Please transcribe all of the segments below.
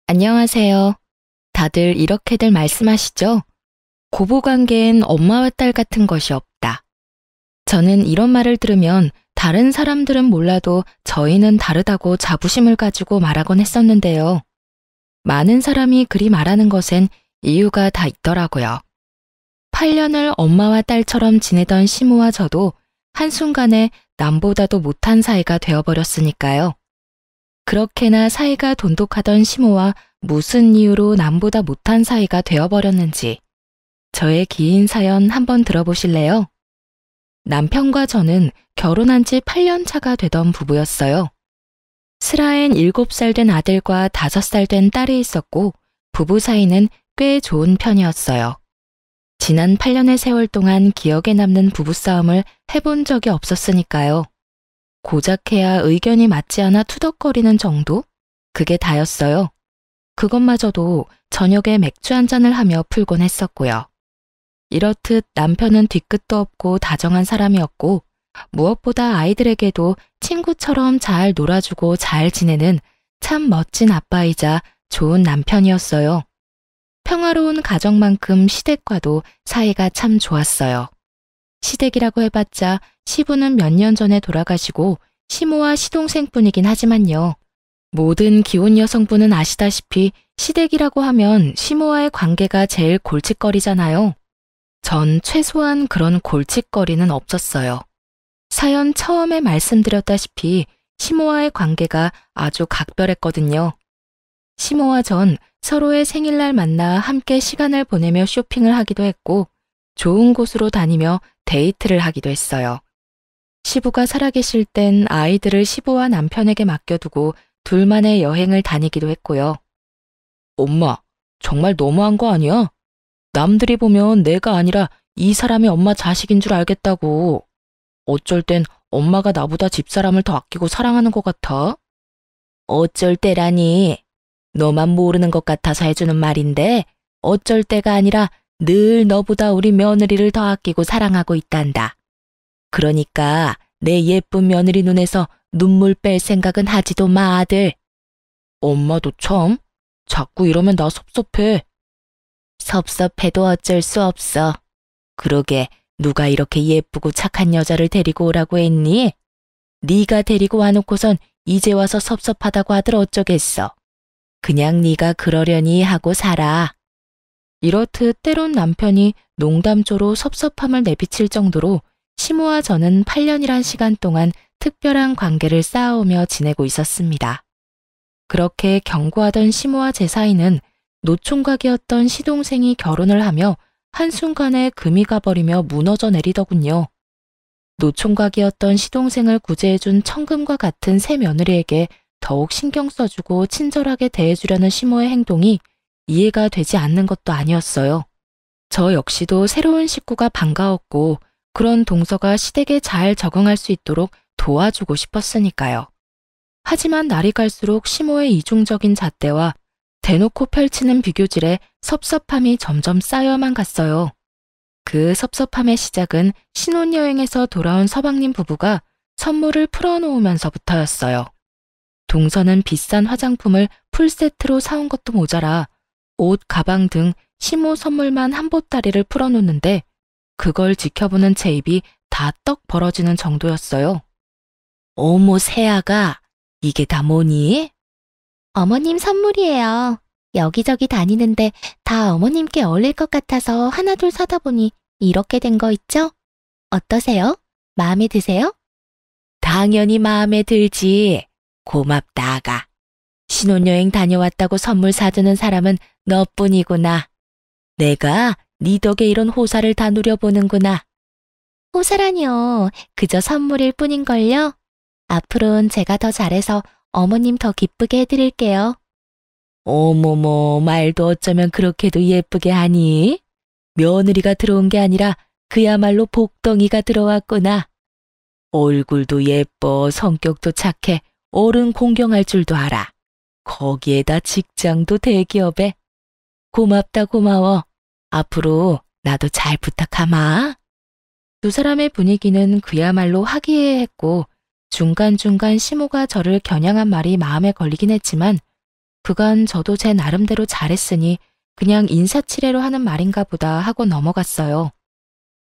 안녕하세요. 다들 이렇게들 말씀하시죠? 고부관계엔 엄마와 딸 같은 것이 없다. 저는 이런 말을 들으면 다른 사람들은 몰라도 저희는 다르다고 자부심을 가지고 말하곤 했었는데요. 많은 사람이 그리 말하는 것엔 이유가 다 있더라고요. 8년을 엄마와 딸처럼 지내던 시모와 저도 한순간에 남보다도 못한 사이가 되어버렸으니까요. 그렇게나 사이가 돈독하던 시모와 무슨 이유로 남보다 못한 사이가 되어버렸는지 저의 긴 사연 한번 들어보실래요? 남편과 저는 결혼한 지 8년 차가 되던 부부였어요. 슬아엔 7살 된 아들과 5살 된 딸이 있었고 부부 사이는 꽤 좋은 편이었어요. 지난 8년의 세월 동안 기억에 남는 부부싸움을 해본 적이 없었으니까요. 고작해야 의견이 맞지 않아 투덕거리는 정도? 그게 다였어요. 그것마저도 저녁에 맥주 한 잔을 하며 풀곤 했었고요. 이렇듯 남편은 뒤끝도 없고 다정한 사람이었고 무엇보다 아이들에게도 친구처럼 잘 놀아주고 잘 지내는 참 멋진 아빠이자 좋은 남편이었어요. 평화로운 가정만큼 시댁과도 사이가 참 좋았어요. 시댁이라고 해봤자 시부는 몇 년 전에 돌아가시고 시모와 시동생뿐이긴 하지만요. 모든 기혼 여성분은 아시다시피 시댁이라고 하면 시모와의 관계가 제일 골칫거리잖아요. 전 최소한 그런 골칫거리는 없었어요. 사연 처음에 말씀드렸다시피 시모와의 관계가 아주 각별했거든요. 시모와 전 서로의 생일날 만나 함께 시간을 보내며 쇼핑을 하기도 했고 좋은 곳으로 다니며 데이트를 하기도 했어요. 시부가 살아계실 땐 아이들을 시부와 남편에게 맡겨두고 둘만의 여행을 다니기도 했고요. 엄마, 정말 너무한 거 아니야? 남들이 보면 내가 아니라 이 사람이 엄마 자식인 줄 알겠다고. 어쩔 땐 엄마가 나보다 집사람을 더 아끼고 사랑하는 것 같아. 어쩔 때라니. 너만 모르는 것 같아서 해주는 말인데 어쩔 때가 아니라 늘 너보다 우리 며느리를 더 아끼고 사랑하고 있단다. 그러니까 내 예쁜 며느리 눈에서 눈물 뺄 생각은 하지도 마, 아들. 엄마도 참. 자꾸 이러면 나 섭섭해. 섭섭해도 어쩔 수 없어. 그러게 누가 이렇게 예쁘고 착한 여자를 데리고 오라고 했니? 네가 데리고 와놓고선 이제 와서 섭섭하다고 하들 어쩌겠어. 그냥 네가 그러려니 하고 살아. 이렇듯 때론 남편이 농담조로 섭섭함을 내비칠 정도로 시모와 저는 8년이란 시간 동안 특별한 관계를 쌓아오며 지내고 있었습니다. 그렇게 견고하던 시모와 제 사이는 노총각이었던 시동생이 결혼을 하며 한순간에 금이 가버리며 무너져 내리더군요. 노총각이었던 시동생을 구제해준 청금과 같은 새 며느리에게 더욱 신경 써주고 친절하게 대해주려는 시모의 행동이 이해가 되지 않는 것도 아니었어요. 저 역시도 새로운 식구가 반가웠고 그런 동서가 시댁에 잘 적응할 수 있도록 도와주고 싶었으니까요. 하지만 날이 갈수록 시모의 이중적인 잣대와 대놓고 펼치는 비교질에 섭섭함이 점점 쌓여만 갔어요. 그 섭섭함의 시작은 신혼여행에서 돌아온 서방님 부부가 선물을 풀어놓으면서부터였어요. 동서는 비싼 화장품을 풀세트로 사온 것도 모자라 옷, 가방 등 시모 선물만 한 보따리를 풀어놓는데 그걸 지켜보는 제 입이 다 떡 벌어지는 정도였어요. 어머 새아가 이게 다 뭐니? 어머님 선물이에요. 여기저기 다니는데 다 어머님께 어울릴 것 같아서 하나둘 사다 보니 이렇게 된 거 있죠? 어떠세요? 마음에 드세요? 당연히 마음에 들지. 고맙다 아가. 신혼여행 다녀왔다고 선물 사주는 사람은 너뿐이구나. 내가 네 덕에 이런 호사를 다 누려보는구나. 호사라뇨. 그저 선물일 뿐인걸요. 앞으로는 제가 더 잘해서 어머님 더 기쁘게 해드릴게요. 어머머, 말도 어쩌면 그렇게도 예쁘게 하니? 며느리가 들어온 게 아니라 그야말로 복덩이가 들어왔구나. 얼굴도 예뻐, 성격도 착해, 어른 공경할 줄도 알아. 거기에다 직장도 대기업에. 고맙다 고마워. 앞으로 나도 잘 부탁하마. 두 사람의 분위기는 그야말로 화기애애했고 중간중간 시모가 저를 겨냥한 말이 마음에 걸리긴 했지만 그간 저도 제 나름대로 잘했으니 그냥 인사치레로 하는 말인가 보다 하고 넘어갔어요.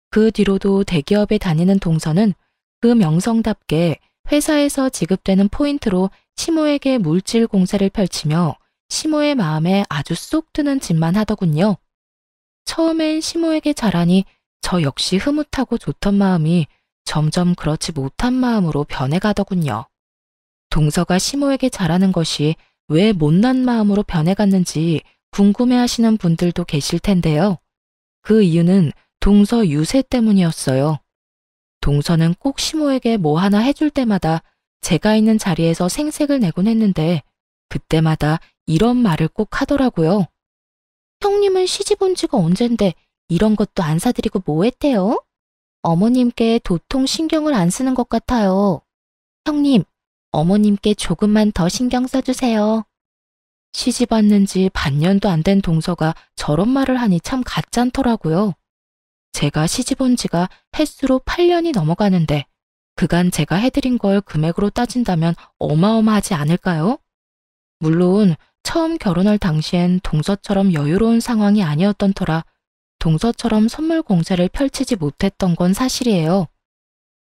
그 뒤로도 대기업에 다니는 동서는 그 명성답게 회사에서 지급되는 포인트로 시모에게 물질 공세를 펼치며 시모의 마음에 아주 쏙 드는 짓만 하더군요. 처음엔 시모에게 잘하니 저 역시 흐뭇하고 좋던 마음이 점점 그렇지 못한 마음으로 변해가더군요. 동서가 시모에게 잘하는 것이 왜 못난 마음으로 변해갔는지 궁금해하시는 분들도 계실 텐데요. 그 이유는 동서 유세 때문이었어요. 동서는 꼭 시모에게 뭐 하나 해줄 때마다 제가 있는 자리에서 생색을 내곤 했는데 그때마다 이런 말을 꼭 하더라고요. 형님은 시집 온 지가 언젠데 이런 것도 안 사드리고 뭐 했대요? 어머님께 도통 신경을 안 쓰는 것 같아요. 형님, 어머님께 조금만 더 신경 써주세요. 시집 왔는지 반년도 안 된 동서가 저런 말을 하니 참 가짠더라고요. 제가 시집 온 지가 햇수로 8년이 넘어가는데 그간 제가 해드린 걸 금액으로 따진다면 어마어마하지 않을까요? 물론 처음 결혼할 당시엔 동서처럼 여유로운 상황이 아니었던 터라 동서처럼 선물 공세를 펼치지 못했던 건 사실이에요.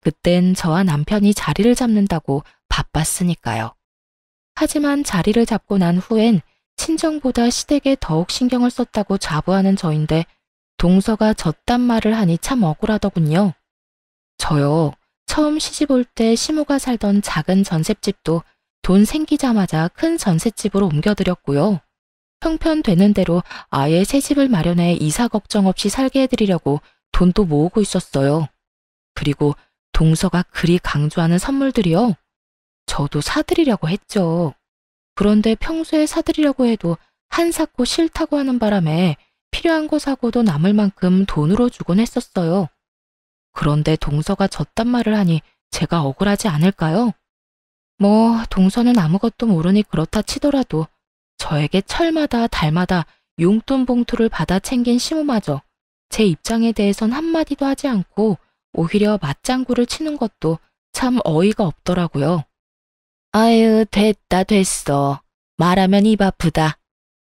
그땐 저와 남편이 자리를 잡는다고 바빴으니까요. 하지만 자리를 잡고 난 후엔 친정보다 시댁에 더욱 신경을 썼다고 자부하는 저인데 동서가 저딴 말을 하니 참 억울하더군요. 저요, 처음 시집 올 때 시모가 살던 작은 전셋집도 돈 생기자마자 큰 전셋집으로 옮겨드렸고요. 형편되는 대로 아예 새 집을 마련해 이사 걱정 없이 살게 해드리려고 돈도 모으고 있었어요. 그리고 동서가 그리 강조하는 선물들이요. 저도 사드리려고 했죠. 그런데 평소에 사드리려고 해도 한 샀고 싫다고 하는 바람에 필요한 거 사고도 남을 만큼 돈으로 주곤 했었어요. 그런데 동서가 저딴 말을 하니 제가 억울하지 않을까요? 뭐 동서는 아무것도 모르니 그렇다 치더라도 저에게 철마다 달마다 용돈 봉투를 받아 챙긴 시모마저 제 입장에 대해선 한마디도 하지 않고 오히려 맞장구를 치는 것도 참 어이가 없더라고요. 아유, 됐어. 말하면 입 아프다.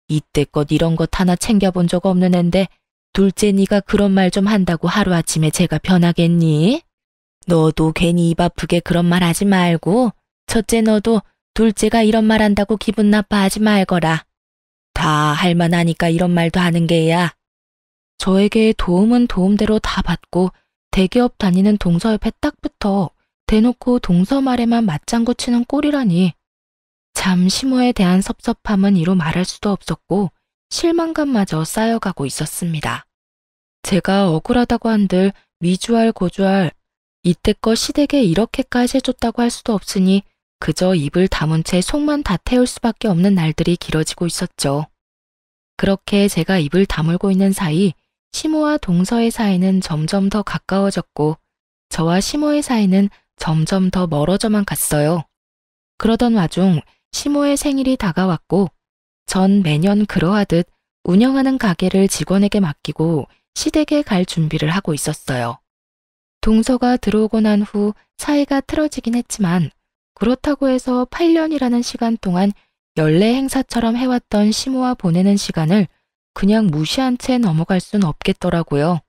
이때껏 이런 것 하나 챙겨본 적 없는 앤데 둘째 네가 그런 말 좀 한다고 하루아침에 제가 변하겠니? 너도 괜히 입 아프게 그런 말 하지 말고 첫째 너도 둘째가 이런 말 한다고 기분 나빠하지 말거라. 다 할만하니까 이런 말도 하는 게야. 저에게 도움은 도움대로 다 받고 대기업 다니는 동서 옆에 딱 붙어 대놓고 동서 말에만 맞장구 치는 꼴이라니. 참 시모에 대한 섭섭함은 이루 말할 수도 없었고 실망감마저 쌓여가고 있었습니다. 제가 억울하다고 한들 미주알 고주알 이때껏 시댁에 이렇게까지 해줬다고 할 수도 없으니 그저 입을 다문 채 속만 다 태울 수밖에 없는 날들이 길어지고 있었죠. 그렇게 제가 입을 다물고 있는 사이 시모와 동서의 사이는 점점 더 가까워졌고 저와 시모의 사이는 점점 더 멀어져만 갔어요. 그러던 와중 시모의 생일이 다가왔고 전 매년 그러하듯 운영하는 가게를 직원에게 맡기고 시댁에 갈 준비를 하고 있었어요. 동서가 들어오고 난 후 사이가 틀어지긴 했지만 그렇다고 해서 8년이라는 시간 동안 연례 행사처럼 해왔던 시모와 보내는 시간을 그냥 무시한 채 넘어갈 순 없겠더라고요.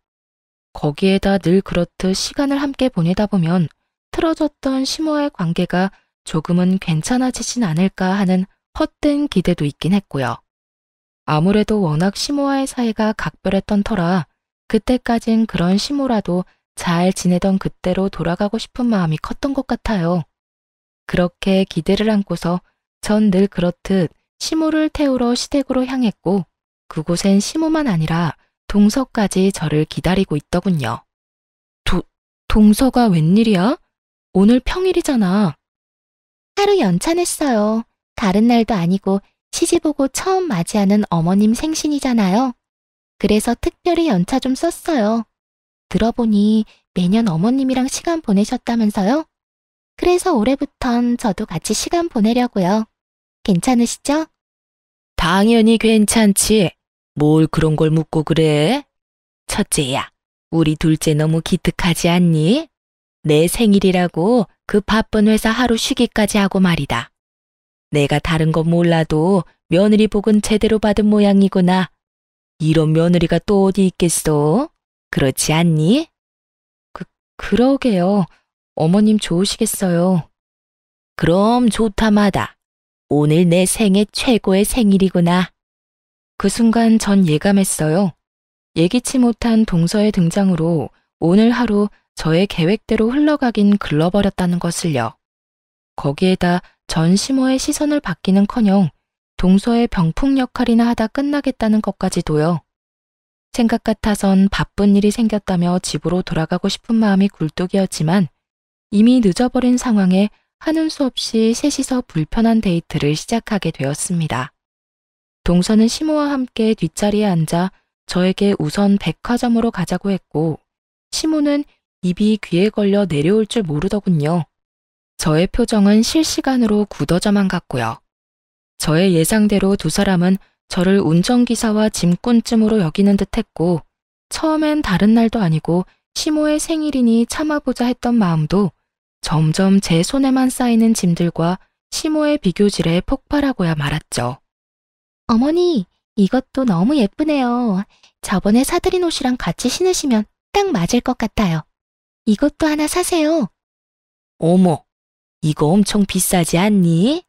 거기에다 늘 그렇듯 시간을 함께 보내다 보면 틀어졌던 시모와의 관계가 조금은 괜찮아지진 않을까 하는 헛된 기대도 있긴 했고요. 아무래도 워낙 시모와의 사이가 각별했던 터라 그때까진 그런 시모라도 잘 지내던 그때로 돌아가고 싶은 마음이 컸던 것 같아요. 그렇게 기대를 안고서 전 늘 그렇듯 시모를 태우러 시댁으로 향했고 그곳엔 시모만 아니라 동서까지 저를 기다리고 있더군요. 동서가 웬일이야? 오늘 평일이잖아. 하루 연차냈어요. 다른 날도 아니고 시집 오고 처음 맞이하는 어머님 생신이잖아요. 그래서 특별히 연차 좀 썼어요. 들어보니 매년 어머님이랑 시간 보내셨다면서요? 그래서 올해부턴 저도 같이 시간 보내려고요. 괜찮으시죠? 당연히 괜찮지. 뭘 그런 걸 묻고 그래? 첫째야, 우리 둘째 너무 기특하지 않니? 내 생일이라고 그 바쁜 회사 하루 쉬기까지 하고 말이다. 내가 다른 건 몰라도 며느리 복은 제대로 받은 모양이구나. 이런 며느리가 또 어디 있겠어? 그렇지 않니? 그러게요. 어머님 좋으시겠어요. 그럼 좋다마다. 오늘 내 생애 최고의 생일이구나. 그 순간 전 예감했어요. 예기치 못한 동서의 등장으로 오늘 하루 저의 계획대로 흘러가긴 글러버렸다는 것을요. 거기에다 전 시모의 시선을 받기는커녕 동서의 병풍 역할이나 하다 끝나겠다는 것까지도요. 생각 같아선 바쁜 일이 생겼다며 집으로 돌아가고 싶은 마음이 굴뚝이었지만 이미 늦어버린 상황에 하는 수 없이 셋이서 불편한 데이트를 시작하게 되었습니다. 동서는 시모와 함께 뒷자리에 앉아 저에게 우선 백화점으로 가자고 했고 시모는 입이 귀에 걸려 내려올 줄 모르더군요. 저의 표정은 실시간으로 굳어져만 갔고요. 저의 예상대로 두 사람은 저를 운전기사와 짐꾼쯤으로 여기는 듯 했고 처음엔 다른 날도 아니고 시모의 생일이니 참아보자 했던 마음도 점점 제 손에만 쌓이는 짐들과 시모의 비교질에 폭발하고야 말았죠. 어머니, 이것도 너무 예쁘네요. 저번에 사드린 옷이랑 같이 신으시면 딱 맞을 것 같아요. 이것도 하나 사세요. 어머, 이거 엄청 비싸지 않니?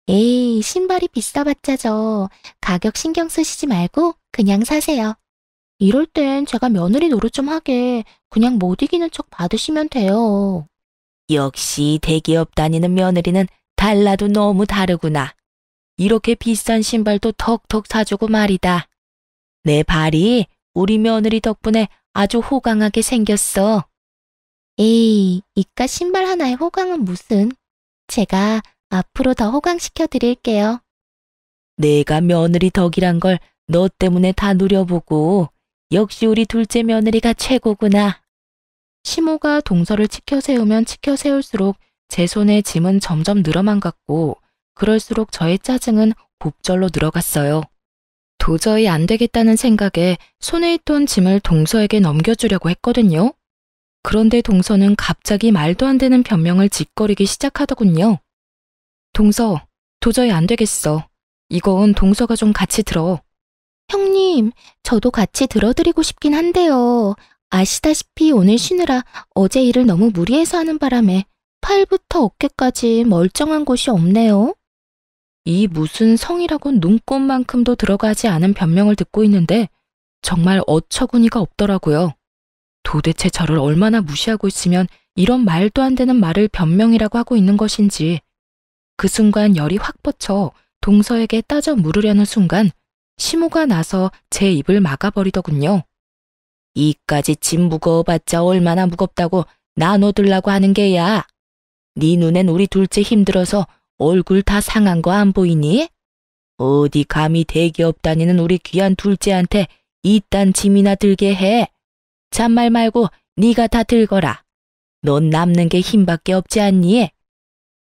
에이, 신발이 비싸봤자죠. 가격 신경 쓰시지 말고 그냥 사세요. 이럴 땐 제가 며느리 노릇 좀 하게 그냥 못 이기는 척 받으시면 돼요. 역시 대기업 다니는 며느리는 달라도 너무 다르구나. 이렇게 비싼 신발도 턱턱 사주고 말이다. 내 발이 우리 며느리 덕분에 아주 호강하게 생겼어. 에이, 이깟 신발 하나에 호강은 무슨. 제가 앞으로 더 호강시켜 드릴게요. 내가 며느리 덕이란 걸 너 때문에 다 누려보고 역시 우리 둘째 며느리가 최고구나. 시모가 동서를 치켜 세우면 치켜 세울수록 제 손에 짐은 점점 늘어만 갔고 그럴수록 저의 짜증은 곱절로 늘어갔어요. 도저히 안 되겠다는 생각에 손에 있던 짐을 동서에게 넘겨주려고 했거든요. 그런데 동서는 갑자기 말도 안 되는 변명을 짓거리기 시작하더군요. 동서, 도저히 안 되겠어. 이건 동서가 좀 같이 들어. 형님, 저도 같이 들어드리고 싶긴 한데요. 아시다시피 오늘 쉬느라 어제 일을 너무 무리해서 하는 바람에 팔부터 어깨까지 멀쩡한 곳이 없네요. 이 무슨 성이라고 눈꼽만큼도 들어가지 않은 변명을 듣고 있는데 정말 어처구니가 없더라고요. 도대체 저를 얼마나 무시하고 있으면 이런 말도 안 되는 말을 변명이라고 하고 있는 것인지. 그 순간 열이 확 뻗쳐 동서에게 따져 물으려는 순간 시모가 나서 제 입을 막아버리더군요. 이까지 짐 무거워봤자 얼마나 무겁다고 나눠들라고 하는 게야. 네 눈엔 우리 둘째 힘들어서 얼굴 다 상한 거 안 보이니? 어디 감히 대기업 다니는 우리 귀한 둘째한테 이딴 짐이나 들게 해. 잔말 말고 네가 다 들거라. 넌 남는 게 힘밖에 없지 않니?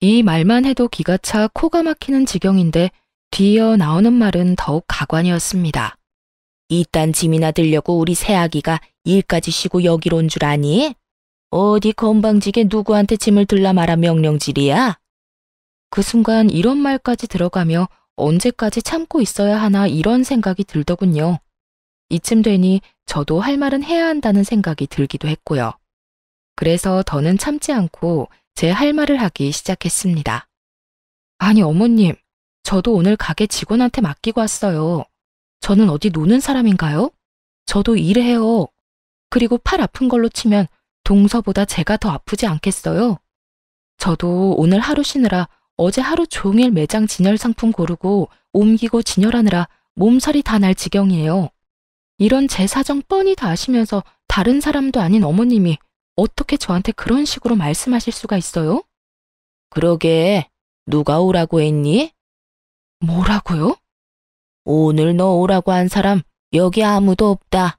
이 말만 해도 기가 차 코가 막히는 지경인데 뒤이어 나오는 말은 더욱 가관이었습니다. 이딴 짐이나 들려고 우리 새아기가 일까지 쉬고 여기로 온 줄 아니? 어디 건방지게 누구한테 짐을 들라 말아 명령질이야? 그 순간 이런 말까지 들어가며 언제까지 참고 있어야 하나 이런 생각이 들더군요. 이쯤 되니 저도 할 말은 해야 한다는 생각이 들기도 했고요. 그래서 더는 참지 않고 제 할 말을 하기 시작했습니다. 아니 어머님, 저도 오늘 가게 직원한테 맡기고 왔어요. 저는 어디 노는 사람인가요? 저도 일해요. 그리고 팔 아픈 걸로 치면 동서보다 제가 더 아프지 않겠어요? 저도 오늘 하루 쉬느라 어제 하루 종일 매장 진열 상품 고르고 옮기고 진열하느라 몸살이 다 날 지경이에요. 이런 제 사정 뻔히 다 아시면서 다른 사람도 아닌 어머님이 어떻게 저한테 그런 식으로 말씀하실 수가 있어요? 그러게, 누가 오라고 했니? 뭐라고요? 오늘 너 오라고 한 사람 여기 아무도 없다.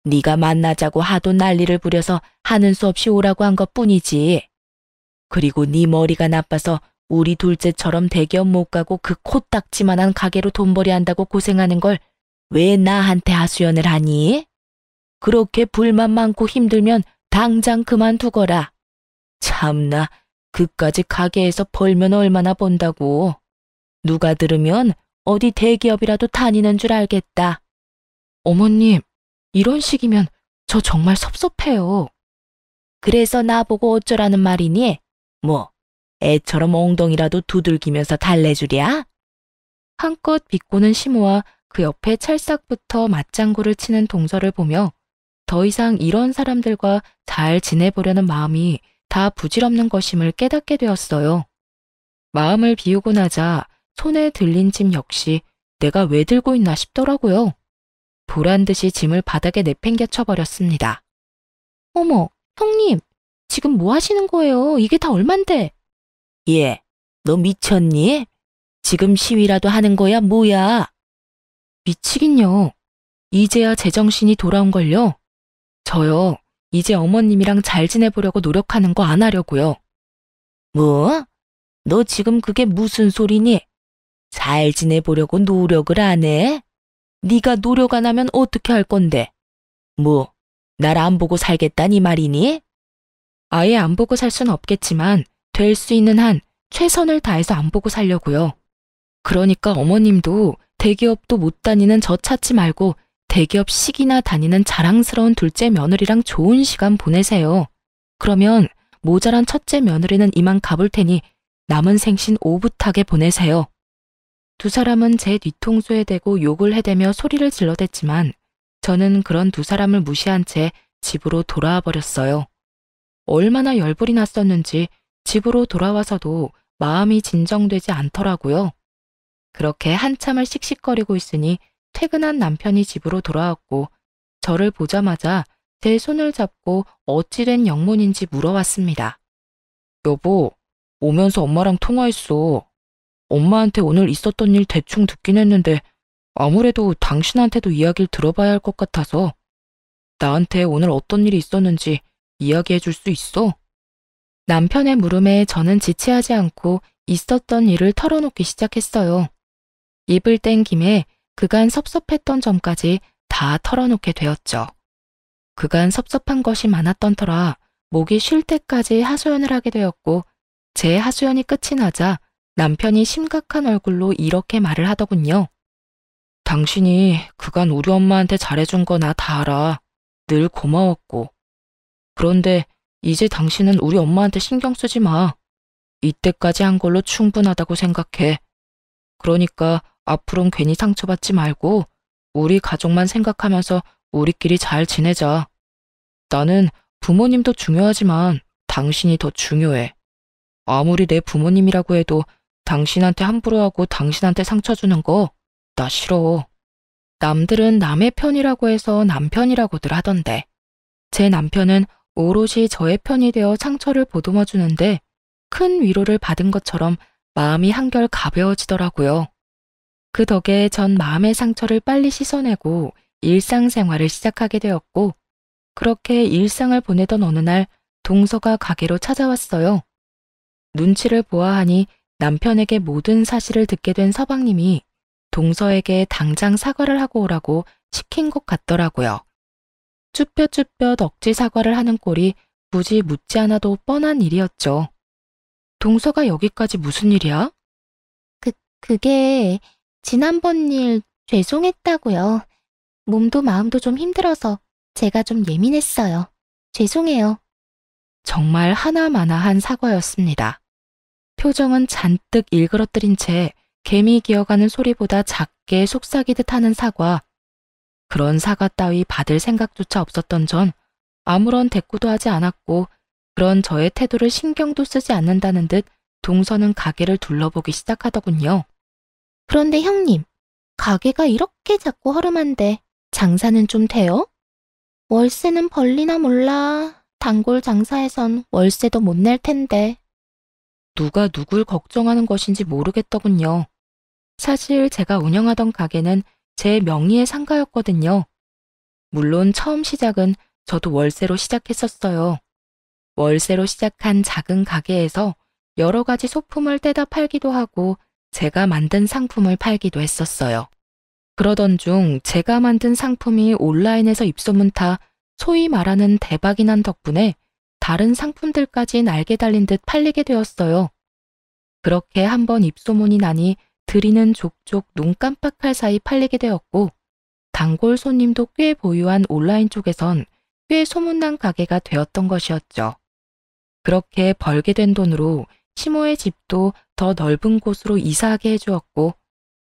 네가 만나자고 하도 난리를 부려서 하는 수 없이 오라고 한 것뿐이지. 그리고 네 머리가 나빠서 우리 둘째처럼 대기업 못 가고 그 코딱지만한 가게로 돈벌이 한다고 고생하는 걸 왜 나한테 하소연을 하니? 그렇게 불만 많고 힘들면 당장 그만두거라. 참나, 그까지 가게에서 벌면 얼마나 번다고. 누가 들으면 어디 대기업이라도 다니는 줄 알겠다. 어머님, 이런 식이면 저 정말 섭섭해요. 그래서 나보고 어쩌라는 말이니? 뭐, 애처럼 엉덩이라도 두들기면서 달래주랴? 한껏 비꼬는 시모와 그 옆에 찰싹부터 맞장구를 치는 동서를 보며 더 이상 이런 사람들과 잘 지내보려는 마음이 다 부질없는 것임을 깨닫게 되었어요. 마음을 비우고 나자 손에 들린 짐 역시 내가 왜 들고 있나 싶더라고요. 보란 듯이 짐을 바닥에 내팽겨 쳐버렸습니다. 어머, 형님, 지금 뭐 하시는 거예요? 이게 다 얼만데? 예, 너 미쳤니? 지금 시위라도 하는 거야, 뭐야? 미치긴요. 이제야 제정신이 돌아온걸요. 저요, 이제 어머님이랑 잘 지내보려고 노력하는 거 안 하려고요. 뭐? 너 지금 그게 무슨 소리니? 잘 지내보려고 노력을 안 해? 네가 노력 안 하면 어떻게 할 건데? 뭐, 날 안 보고 살겠다니 말이니? 아예 안 보고 살 순 없겠지만 될 수 있는 한 최선을 다해서 안 보고 살려고요. 그러니까 어머님도 대기업도 못 다니는 저 찾지 말고 대기업식이나 다니는 자랑스러운 둘째 며느리랑 좋은 시간 보내세요. 그러면 모자란 첫째 며느리는 이만 가볼 테니 남은 생신 오붓하게 보내세요. 두 사람은 제 뒤통수에 대고 욕을 해대며 소리를 질러댔지만 저는 그런 두 사람을 무시한 채 집으로 돌아와 버렸어요. 얼마나 열불이 났었는지 집으로 돌아와서도 마음이 진정되지 않더라고요. 그렇게 한참을 씩씩거리고 있으니 퇴근한 남편이 집으로 돌아왔고 저를 보자마자 제 손을 잡고 어찌된 영문인지 물어왔습니다. 여보, 오면서 엄마랑 통화했어. 엄마한테 오늘 있었던 일 대충 듣긴 했는데 아무래도 당신한테도 이야기를 들어봐야 할 것 같아서 나한테 오늘 어떤 일이 있었는지 이야기해 줄 수 있어? 남편의 물음에 저는 지체하지 않고 있었던 일을 털어놓기 시작했어요. 입을 뗀 김에 그간 섭섭했던 점까지 다 털어놓게 되었죠. 그간 섭섭한 것이 많았던 터라 목이 쉴 때까지 하소연을 하게 되었고 제 하소연이 끝이 나자 남편이 심각한 얼굴로 이렇게 말을 하더군요. 당신이 그간 우리 엄마한테 잘해준 거 나 다 알아. 늘 고마웠고. 그런데 이제 당신은 우리 엄마한테 신경 쓰지 마. 이때까지 한 걸로 충분하다고 생각해. 그러니까 앞으론 괜히 상처받지 말고 우리 가족만 생각하면서 우리끼리 잘 지내자. 나는 부모님도 중요하지만 당신이 더 중요해. 아무리 내 부모님이라고 해도 당신한테 함부로 하고 당신한테 상처 주는 거 나 싫어. 남들은 남의 편이라고 해서 남편이라고들 하던데 제 남편은 오롯이 저의 편이 되어 상처를 보듬어 주는데 큰 위로를 받은 것처럼 마음이 한결 가벼워지더라고요. 그 덕에 전 마음의 상처를 빨리 씻어내고 일상생활을 시작하게 되었고 그렇게 일상을 보내던 어느 날 동서가 가게로 찾아왔어요. 눈치를 보아하니 남편에게 모든 사실을 듣게 된 서방님이 동서에게 당장 사과를 하고 오라고 시킨 것 같더라고요. 쭈뼛쭈뼛 억지 사과를 하는 꼴이 굳이 묻지 않아도 뻔한 일이었죠. 동서가 여기까지 무슨 일이야? 그게 지난번 일 죄송했다고요. 몸도 마음도 좀 힘들어서 제가 좀 예민했어요. 죄송해요. 정말 하나마나한 사과였습니다. 표정은 잔뜩 일그러뜨린 채 개미 기어가는 소리보다 작게 속삭이듯 하는 사과. 그런 사과 따위 받을 생각조차 없었던 전 아무런 대꾸도 하지 않았고 그런 저의 태도를 신경도 쓰지 않는다는 듯 동서는 가게를 둘러보기 시작하더군요. 그런데 형님, 가게가 이렇게 작고 허름한데 장사는 좀 돼요? 월세는 벌리나 몰라. 단골 장사에선 월세도 못 낼 텐데. 누가 누굴 걱정하는 것인지 모르겠더군요. 사실 제가 운영하던 가게는 제 명의의 상가였거든요. 물론 처음 시작은 저도 월세로 시작했었어요. 월세로 시작한 작은 가게에서 여러 가지 소품을 떼다 팔기도 하고 제가 만든 상품을 팔기도 했었어요. 그러던 중 제가 만든 상품이 온라인에서 입소문 타 소위 말하는 대박이 난 덕분에 다른 상품들까지 날개 달린 듯 팔리게 되었어요. 그렇게 한번 입소문이 나니 들이는 족족 눈 깜빡할 사이 팔리게 되었고 단골 손님도 꽤 보유한 온라인 쪽에선 꽤 소문난 가게가 되었던 것이었죠. 그렇게 벌게 된 돈으로 시모의 집도 더 넓은 곳으로 이사하게 해주었고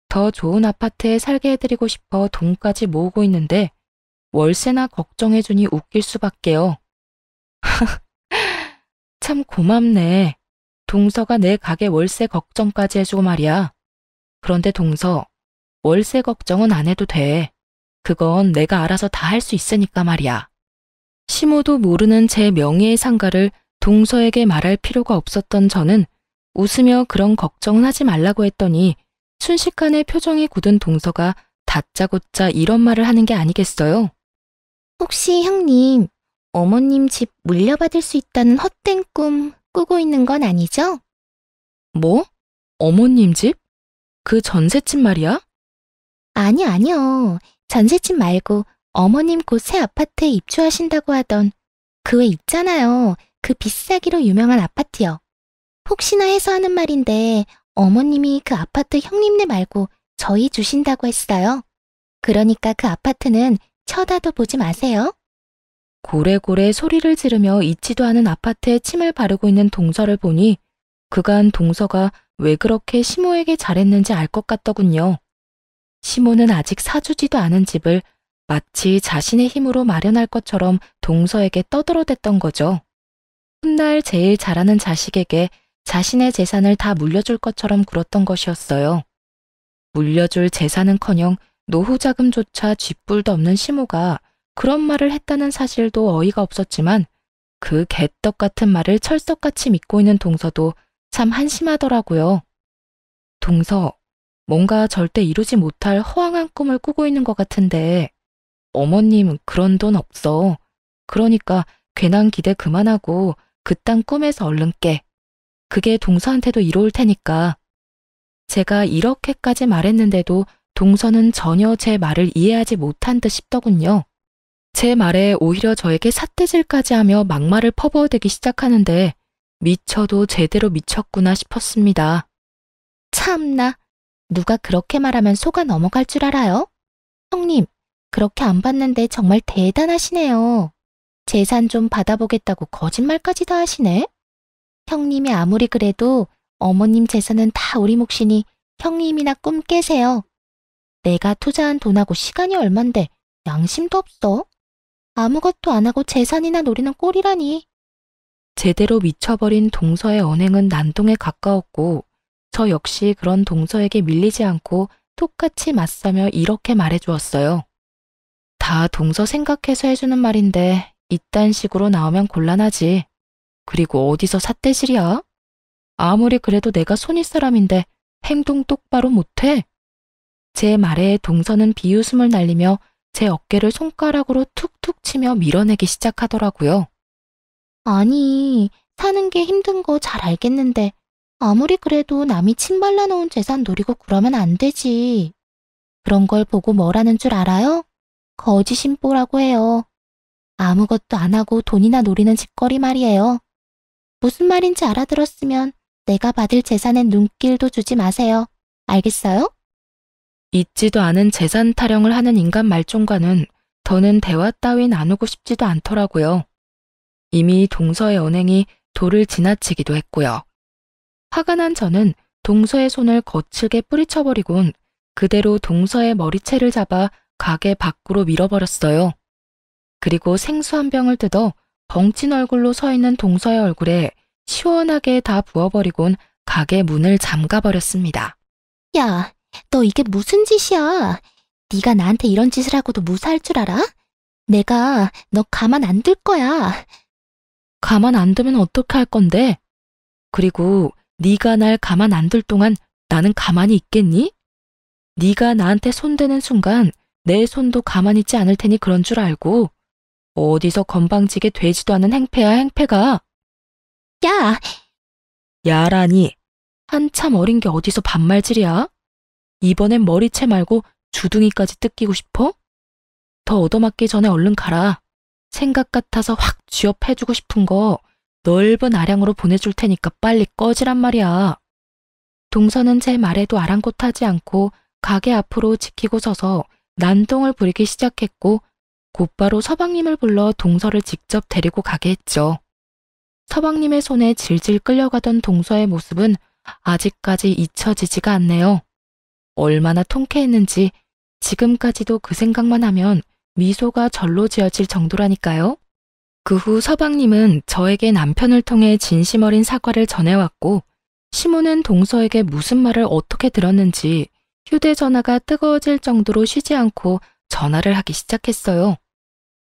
더 좋은 아파트에 살게 해드리고 싶어 돈까지 모으고 있는데 월세나 걱정해주니 웃길 수밖에요. 참 고맙네. 동서가 내 가게 월세 걱정까지 해주고 말이야. 그런데 동서, 월세 걱정은 안 해도 돼. 그건 내가 알아서 다 할 수 있으니까 말이야. 시모도 모르는 제 명예의 상가를 동서에게 말할 필요가 없었던 저는 웃으며 그런 걱정은 하지 말라고 했더니 순식간에 표정이 굳은 동서가 다짜고짜 이런 말을 하는 게 아니겠어요? 혹시 형님, 어머님 집 물려받을 수 있다는 헛된 꿈 꾸고 있는 건 아니죠? 뭐? 어머님 집? 그 전셋집 말이야? 아니요. 전셋집 말고 어머님 곧 새 아파트에 입주하신다고 하던 그 왜 있잖아요. 그 비싸기로 유명한 아파트요. 혹시나 해서 하는 말인데 어머님이 그 아파트 형님네 말고 저희 주신다고 했어요. 그러니까 그 아파트는 쳐다도 보지 마세요. 고래고래 소리를 지르며 있지도 않은 아파트에 침을 바르고 있는 동서를 보니 그간 동서가 왜 그렇게 시모에게 잘했는지 알 것 같더군요. 시모는 아직 사주지도 않은 집을 마치 자신의 힘으로 마련할 것처럼 동서에게 떠들어댔던 거죠. 훗날 제일 잘하는 자식에게 자신의 재산을 다 물려줄 것처럼 굴었던 것이었어요. 물려줄 재산은커녕 노후 자금조차 쥐뿔도 없는 시모가 그런 말을 했다는 사실도 어이가 없었지만 그 개떡 같은 말을 철석같이 믿고 있는 동서도 참 한심하더라고요. 동서, 뭔가 절대 이루지 못할 허황한 꿈을 꾸고 있는 것 같은데 어머님 그런 돈 없어. 그러니까 괜한 기대 그만하고 그딴 꿈에서 얼른 깨. 그게 동서한테도 이로울 테니까. 제가 이렇게까지 말했는데도 동서는 전혀 제 말을 이해하지 못한 듯 싶더군요. 제 말에 오히려 저에게 삿대질까지 하며 막말을 퍼부어대기 시작하는데 미쳐도 제대로 미쳤구나 싶었습니다. 참나, 누가 그렇게 말하면 속아 넘어갈 줄 알아요? 형님, 그렇게 안 받는데 정말 대단하시네요. 재산 좀 받아보겠다고 거짓말까지 다 하시네? 형님이 아무리 그래도 어머님 재산은 다 우리 몫이니 형님이나 꿈 깨세요. 내가 투자한 돈하고 시간이 얼만데 양심도 없어. 아무것도 안 하고 재산이나 노리는 꼴이라니. 제대로 미쳐버린 동서의 언행은 난동에 가까웠고 저 역시 그런 동서에게 밀리지 않고 똑같이 맞서며 이렇게 말해주었어요. 다 동서 생각해서 해주는 말인데 이딴 식으로 나오면 곤란하지. 그리고 어디서 삿대질이야? 아무리 그래도 내가 손윗 사람인데 행동 똑바로 못해? 제 말에 동서는 비웃음을 날리며 제 어깨를 손가락으로 툭툭 치며 밀어내기 시작하더라고요. 아니, 사는 게 힘든 거 잘 알겠는데 아무리 그래도 남이 침 발라놓은 재산 노리고 그러면 안 되지. 그런 걸 보고 뭐라는 줄 알아요? 거지심보라고 해요. 아무것도 안 하고 돈이나 노리는 짓거리 말이에요. 무슨 말인지 알아들었으면 내가 받을 재산엔 눈길도 주지 마세요. 알겠어요? 있지도 않은 재산 타령을 하는 인간 말종과는 더는 대화 따위 나누고 싶지도 않더라고요. 이미 동서의 언행이 도를 지나치기도 했고요. 화가 난 저는 동서의 손을 거칠게 뿌리쳐버리곤 그대로 동서의 머리채를 잡아 가게 밖으로 밀어버렸어요. 그리고 생수 한 병을 뜯어 벙찐 얼굴로 서 있는 동서의 얼굴에 시원하게 다 부어버리곤 가게 문을 잠가버렸습니다. 야, 너 이게 무슨 짓이야? 네가 나한테 이런 짓을 하고도 무사할 줄 알아? 내가 너 가만 안 둘 거야. 가만 안 두면 어떡할 건데? 그리고 네가 날 가만 안 둘 동안 나는 가만히 있겠니? 네가 나한테 손대는 순간 내 손도 가만히 있지 않을 테니 그런 줄 알고. 어디서 건방지게 되지도 않은 행패야 행패가. 야! 야라니. 한참 어린 게 어디서 반말질이야? 이번엔 머리채 말고 주둥이까지 뜯기고 싶어? 더 얻어맞기 전에 얼른 가라. 생각 같아서 확 쥐업해주고 싶은 거 넓은 아량으로 보내줄 테니까 빨리 꺼지란 말이야. 동서는 제 말에도 아랑곳하지 않고 가게 앞으로 지키고 서서 난동을 부리기 시작했고 곧바로 서방님을 불러 동서를 직접 데리고 가게 했죠. 서방님의 손에 질질 끌려가던 동서의 모습은 아직까지 잊혀지지가 않네요. 얼마나 통쾌했는지 지금까지도 그 생각만 하면 미소가 절로 지어질 정도라니까요. 그 후 서방님은 저에게 남편을 통해 진심 어린 사과를 전해왔고 시모는 동서에게 무슨 말을 어떻게 들었는지 휴대전화가 뜨거워질 정도로 쉬지 않고 전화를 하기 시작했어요.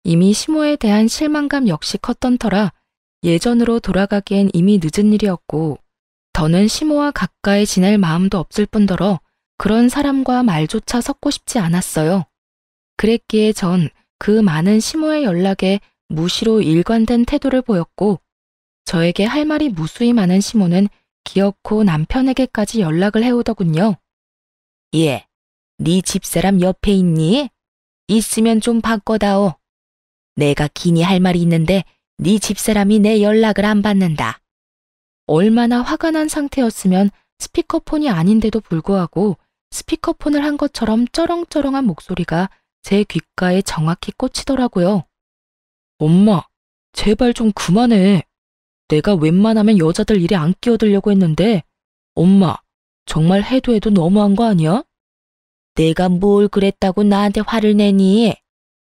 이미 시모에 대한 실망감 역시 컸던 터라 예전으로 돌아가기엔 이미 늦은 일이었고 더는 시모와 가까이 지낼 마음도 없을 뿐더러 그런 사람과 말조차 섞고 싶지 않았어요. 그랬기에 전 그 많은 시모의 연락에 무시로 일관된 태도를 보였고 저에게 할 말이 무수히 많은 시모는 기어코 남편에게까지 연락을 해오더군요. 예, 네 집사람 옆에 있니? 있으면 좀 바꿔다오. 내가 기니 할 말이 있는데 네 집사람이 내 연락을 안 받는다. 얼마나 화가 난 상태였으면 스피커폰이 아닌데도 불구하고 스피커폰을 한 것처럼 쩌렁쩌렁한 목소리가 제 귓가에 정확히 꽂히더라고요. 엄마, 제발 좀 그만해. 내가 웬만하면 여자들 일에 안 끼어들려고 했는데 엄마, 정말 해도 해도 너무한 거 아니야? 내가 뭘 그랬다고 나한테 화를 내니?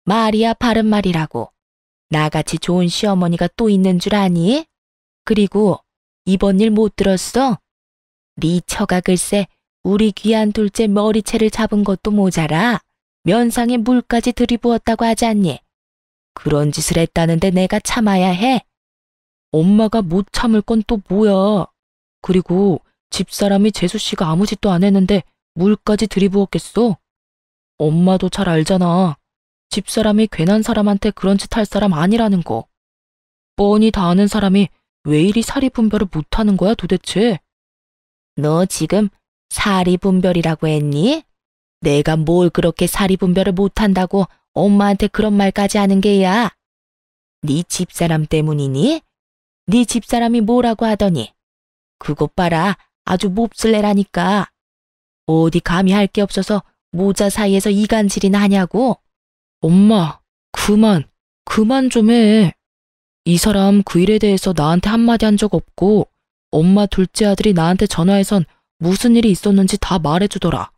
말이야 바른 말이라고. 나같이 좋은 시어머니가 또 있는 줄 아니? 그리고 이번 일 못 들었어? 네 처가 글쎄 우리 귀한 둘째 머리채를 잡은 것도 모자라 면상에 물까지 들이부었다고 하지 않니? 그런 짓을 했다는데 내가 참아야 해? 엄마가 못 참을 건 또 뭐야? 그리고 집사람이 재수씨가 아무 짓도 안 했는데 물까지 들이부었겠어? 엄마도 잘 알잖아. 집사람이 괜한 사람한테 그런 짓 할 사람 아니라는 거. 뻔히 다 아는 사람이 왜 이리 사리분별을 못하는 거야 도대체? 너 지금 사리분별이라고 했니? 내가 뭘 그렇게 사리분별을 못한다고 엄마한테 그런 말까지 하는 게야? 네 집사람 때문이니? 네 집사람이 뭐라고 하더니? 그것 봐라, 아주 몹쓸래라니까. 어디 감히 할 게 없어서 모자 사이에서 이간질이나 하냐고? 엄마, 그만 좀 해. 이 사람 그 일에 대해서 나한테 한마디 한 적 없고 엄마 둘째 아들이 나한테 전화해선 무슨 일이 있었는지 다 말해주더라.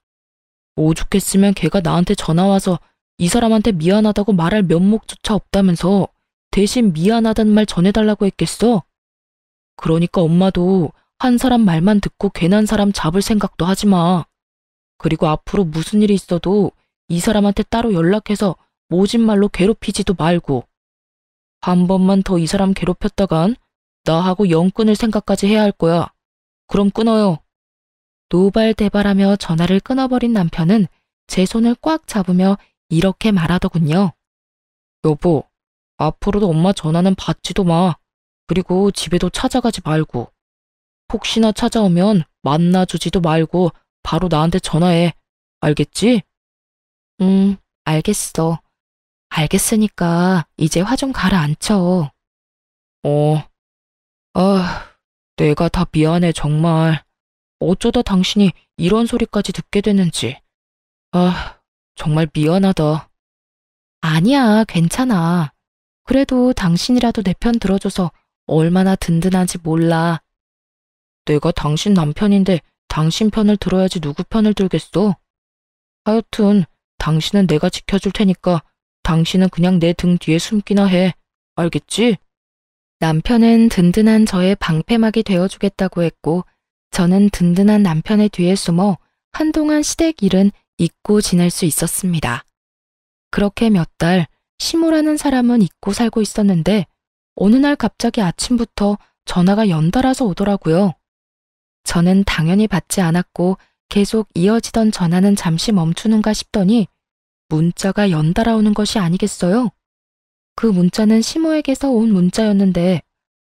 오죽했으면 걔가 나한테 전화와서 이 사람한테 미안하다고 말할 면목조차 없다면서 대신 미안하다는 말 전해달라고 했겠어? 그러니까 엄마도 한 사람 말만 듣고 괜한 사람 잡을 생각도 하지 마. 그리고 앞으로 무슨 일이 있어도 이 사람한테 따로 연락해서 모진 말로 괴롭히지도 말고. 한 번만 더 이 사람 괴롭혔다간 나하고 영 끊을 생각까지 해야 할 거야. 그럼 끊어요. 노발대발하며 전화를 끊어버린 남편은 제 손을 꽉 잡으며 이렇게 말하더군요. 여보, 앞으로도 엄마 전화는 받지도 마. 그리고 집에도 찾아가지 말고. 혹시나 찾아오면 만나주지도 말고 바로 나한테 전화해. 알겠지? 알겠어. 알겠으니까 이제 화 좀 가라앉혀. 내가 다 미안해 정말. 어쩌다 당신이 이런 소리까지 듣게 됐는지. 정말 미안하다. 아니야, 괜찮아. 그래도 당신이라도 내 편 들어줘서 얼마나 든든한지 몰라. 내가 당신 남편인데 당신 편을 들어야지 누구 편을 들겠어? 하여튼 당신은 내가 지켜줄 테니까 당신은 그냥 내 등 뒤에 숨기나 해. 알겠지? 남편은 든든한 저의 방패막이 되어주겠다고 했고 저는 든든한 남편의 뒤에 숨어 한동안 시댁 일은 잊고 지낼 수 있었습니다. 그렇게 몇 달 시모라는 사람은 잊고 살고 있었는데 어느 날 갑자기 아침부터 전화가 연달아서 오더라고요. 저는 당연히 받지 않았고 계속 이어지던 전화는 잠시 멈추는가 싶더니 문자가 연달아 오는 것이 아니겠어요? 그 문자는 시모에게서 온 문자였는데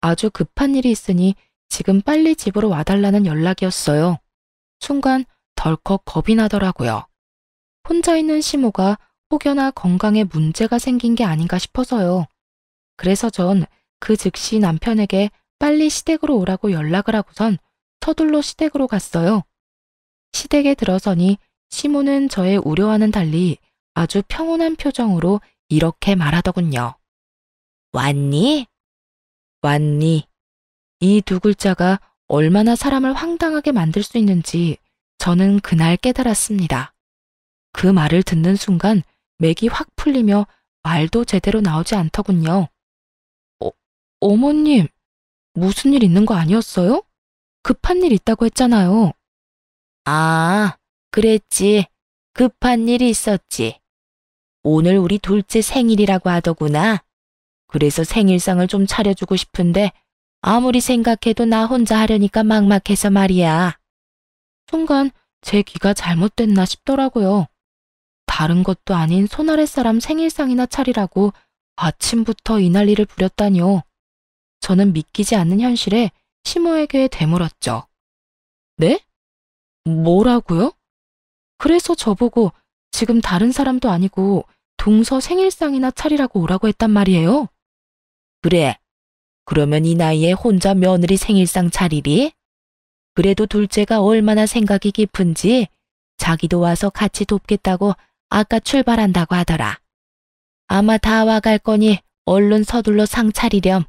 아주 급한 일이 있으니 지금 빨리 집으로 와달라는 연락이었어요. 순간 덜컥 겁이 나더라고요. 혼자 있는 시모가 혹여나 건강에 문제가 생긴 게 아닌가 싶어서요. 그래서 전 그 즉시 남편에게 빨리 시댁으로 오라고 연락을 하고선 서둘러 시댁으로 갔어요. 시댁에 들어서니 시모는 저의 우려와는 달리 아주 평온한 표정으로 이렇게 말하더군요. 왔니? 왔니? 이 두 글자가 얼마나 사람을 황당하게 만들 수 있는지 저는 그날 깨달았습니다. 그 말을 듣는 순간 맥이 확 풀리며 말도 제대로 나오지 않더군요. 어머님, 무슨 일 있는 거 아니었어요? 급한 일 있다고 했잖아요. 아, 그랬지. 급한 일이 있었지. 오늘 우리 둘째 생일이라고 하더구나. 그래서 생일상을 좀 차려주고 싶은데 아무리 생각해도 나 혼자 하려니까 막막해서 말이야. 순간 제 귀가 잘못됐나 싶더라고요. 다른 것도 아닌 손아랫사람 생일상이나 차리라고 아침부터 이 난리를 부렸다니요. 저는 믿기지 않는 현실에 시모에게 되물었죠. 네? 뭐라고요? 그래서 저보고 지금 다른 사람도 아니고 동서 생일상이나 차리라고 오라고 했단 말이에요? 그래. 그러면 이 나이에 혼자 며느리 생일상 차리리? 그래도 둘째가 얼마나 생각이 깊은지 자기도 와서 같이 돕겠다고 아까 출발한다고 하더라. 아마 다 와갈 거니 얼른 서둘러 상 차리렴.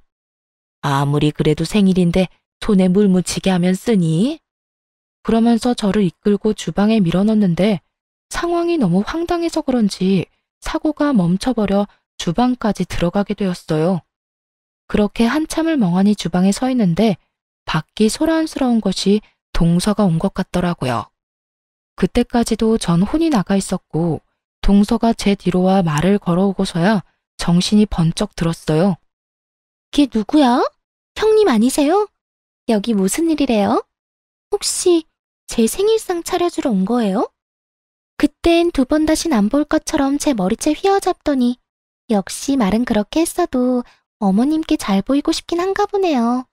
아무리 그래도 생일인데 손에 물 묻히게 하면 쓰니? 그러면서 저를 이끌고 주방에 밀어넣는데 상황이 너무 황당해서 그런지 사고가 멈춰버려 주방까지 들어가게 되었어요. 그렇게 한참을 멍하니 주방에 서 있는데 밖이 소란스러운 것이 동서가 온 것 같더라고요. 그때까지도 전 혼이 나가 있었고 동서가 제 뒤로 와 말을 걸어오고서야 정신이 번쩍 들었어요. 걔 누구야? 형님 아니세요? 여기 무슨 일이래요? 혹시 제 생일상 차려주러 온 거예요? 그땐 두 번 다신 안 볼 것처럼 제 머리채 휘어잡더니 역시 말은 그렇게 했어도 어머님께 잘 보이고 싶긴 한가 보네요.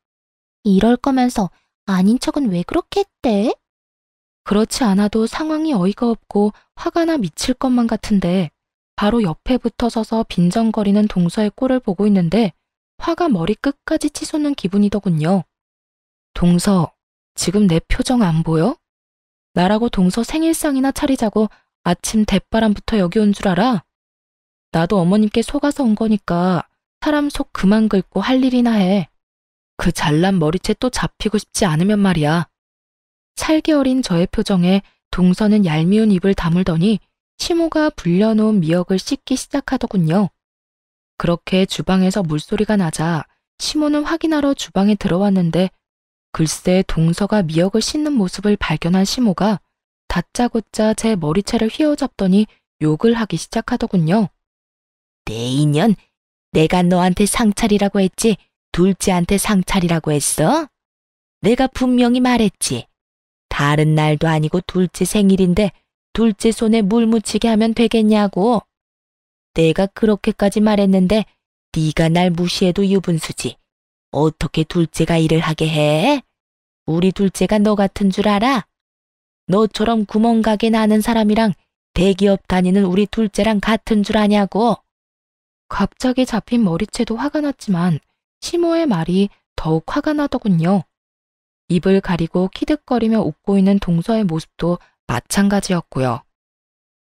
이럴 거면서 아닌 척은 왜 그렇게 했대? 그렇지 않아도 상황이 어이가 없고 화가 나 미칠 것만 같은데 바로 옆에 붙어 서서 빈정거리는 동서의 꼴을 보고 있는데 화가 머리 끝까지 치솟는 기분이더군요. 동서, 지금 내 표정 안 보여? 나라고 동서 생일상이나 차리자고 아침 대바람부터 여기 온 줄 알아? 나도 어머님께 속아서 온 거니까 사람 속 그만 긁고 할 일이나 해. 그 잘난 머리채 또 잡히고 싶지 않으면 말이야. 살기 어린 저의 표정에 동서는 얄미운 입을 다물더니 시모가 불려놓은 미역을 씻기 시작하더군요. 그렇게 주방에서 물소리가 나자 시모는 확인하러 주방에 들어왔는데 글쎄 동서가 미역을 씻는 모습을 발견한 시모가 다짜고짜 제 머리채를 휘어잡더니 욕을 하기 시작하더군요. 내 인연, 내가 너한테 상차리라고 했지 둘째한테 상차리라고 했어? 내가 분명히 말했지. 다른 날도 아니고 둘째 생일인데 둘째 손에 물 묻히게 하면 되겠냐고. 내가 그렇게까지 말했는데 네가 날 무시해도 유분수지. 어떻게 둘째가 일을 하게 해? 우리 둘째가 너 같은 줄 알아? 너처럼 구멍가게 나는 사람이랑 대기업 다니는 우리 둘째랑 같은 줄 아냐고. 갑자기 잡힌 머리채도 화가 났지만 시모의 말이 더욱 화가 나더군요. 입을 가리고 키득거리며 웃고 있는 동서의 모습도 마찬가지였고요.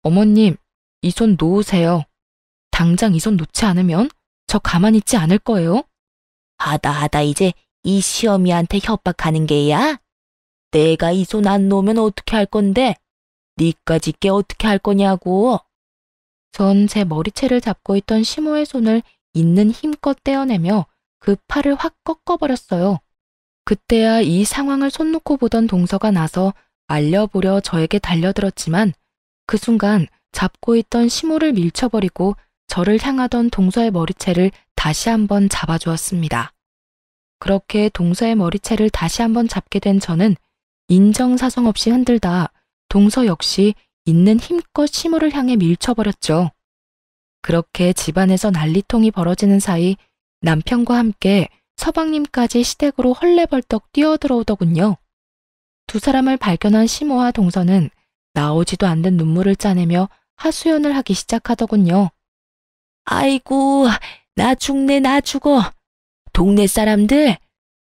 어머님, 이 손 놓으세요. 당장 이 손 놓지 않으면 저 가만히 있지 않을 거예요. 하다 이제 이 시어미한테 협박하는 게야? 내가 이 손 안 놓으면 어떻게 할 건데? 니까짓 게 어떻게 할 거냐고. 전 제 머리채를 잡고 있던 시모의 손을 있는 힘껏 떼어내며 그 팔을 확 꺾어버렸어요. 그때야 이 상황을 손 놓고 보던 동서가 나서 알려보려 저에게 달려들었지만 그 순간 잡고 있던 시모를 밀쳐버리고 저를 향하던 동서의 머리채를 다시 한번 잡아주었습니다. 그렇게 동서의 머리채를 다시 한번 잡게 된 저는 인정사정 없이 흔들다 동서 역시 있는 힘껏 시모를 향해 밀쳐버렸죠. 그렇게 집안에서 난리통이 벌어지는 사이 남편과 함께 서방님까지 시댁으로 헐레벌떡 뛰어들어오더군요. 두 사람을 발견한 시모와 동서는 나오지도 않는 눈물을 짜내며 하소연을 하기 시작하더군요. 아이고, 나 죽네, 나 죽어. 동네 사람들,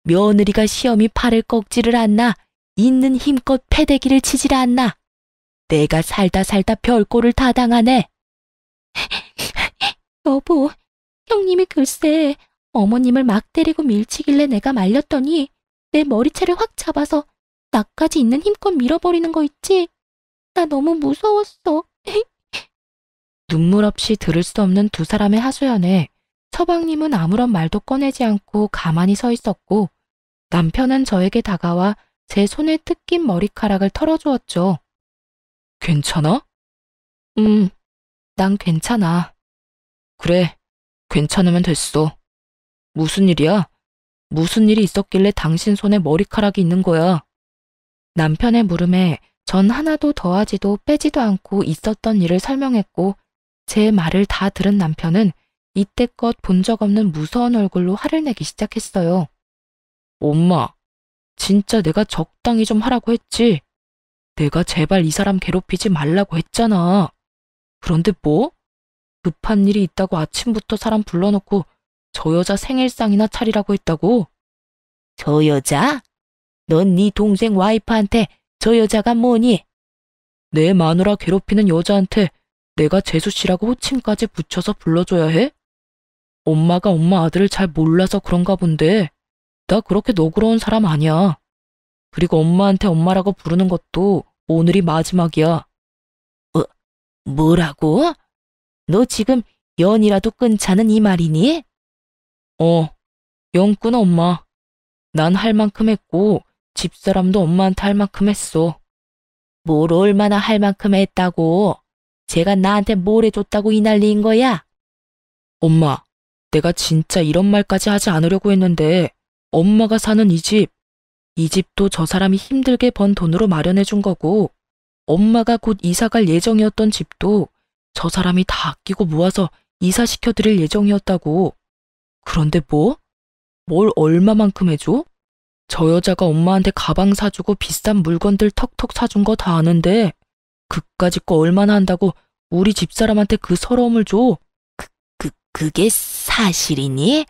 며느리가 시어미 팔을 꺾지를 않나 있는 힘껏 패대기를 치질 않나. 내가 살다 별꼴을 다 당하네. 여보, 형님이 글쎄 어머님을 막 때리고 밀치길래 내가 말렸더니 내 머리채를 확 잡아서 나까지 있는 힘껏 밀어버리는 거 있지? 나 너무 무서웠어. 눈물 없이 들을 수 없는 두 사람의 하소연에 서방님은 아무런 말도 꺼내지 않고 가만히 서 있었고 남편은 저에게 다가와 제 손에 뜯긴 머리카락을 털어주었죠. 괜찮아? 난 괜찮아. 그래, 괜찮으면 됐어. 무슨 일이야? 무슨 일이 있었길래 당신 손에 머리카락이 있는 거야? 남편의 물음에 전 하나도 더하지도 빼지도 않고 있었던 일을 설명했고 제 말을 다 들은 남편은 이때껏 본 적 없는 무서운 얼굴로 화를 내기 시작했어요. 엄마, 진짜 내가 적당히 좀 하라고 했지? 내가 제발 이 사람 괴롭히지 말라고 했잖아. 그런데 뭐? 급한 일이 있다고 아침부터 사람 불러놓고 저 여자 생일상이나 차리라고 했다고? 저 여자? 넌 네 동생 와이프한테 저 여자가 뭐니? 내 마누라 괴롭히는 여자한테 내가 재수씨라고 호칭까지 붙여서 불러줘야 해? 엄마가 엄마 아들을 잘 몰라서 그런가 본데 나 그렇게 너그러운 사람 아니야. 그리고 엄마한테 엄마라고 부르는 것도 오늘이 마지막이야. 뭐라고? 너 지금 연이라도 끊자는 이 말이니? 연 끊어 엄마. 난 할 만큼 했고 집사람도 엄마한테 할 만큼 했어. 뭘 얼마나 할 만큼 했다고? 제가 나한테 뭘 해줬다고 이 난리인 거야? 엄마, 내가 진짜 이런 말까지 하지 않으려고 했는데 엄마가 사는 이 집도 저 사람이 힘들게 번 돈으로 마련해 준 거고 엄마가 곧 이사 갈 예정이었던 집도 저 사람이 다 아끼고 모아서 이사시켜 드릴 예정이었다고. 그런데 뭐? 뭘 얼마만큼 해줘? 저 여자가 엄마한테 가방 사주고 비싼 물건들 턱턱 사준 거 다 아는데 그까짓 거 얼마나 한다고 우리 집사람한테 그 서러움을 줘? 그게 사실이니?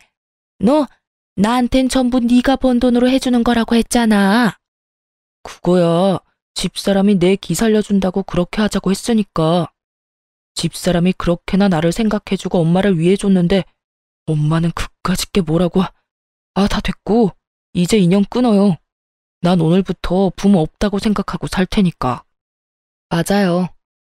너 나한텐 전부 네가 번 돈으로 해주는 거라고 했잖아. 그거야. 집사람이 내 기 살려준다고 그렇게 하자고 했으니까. 집사람이 그렇게나 나를 생각해주고 엄마를 위해줬는데 엄마는 그까짓 게 뭐라고. 다 됐고 이제 인연 끊어요. 난 오늘부터 부모 없다고 생각하고 살 테니까. 맞아요.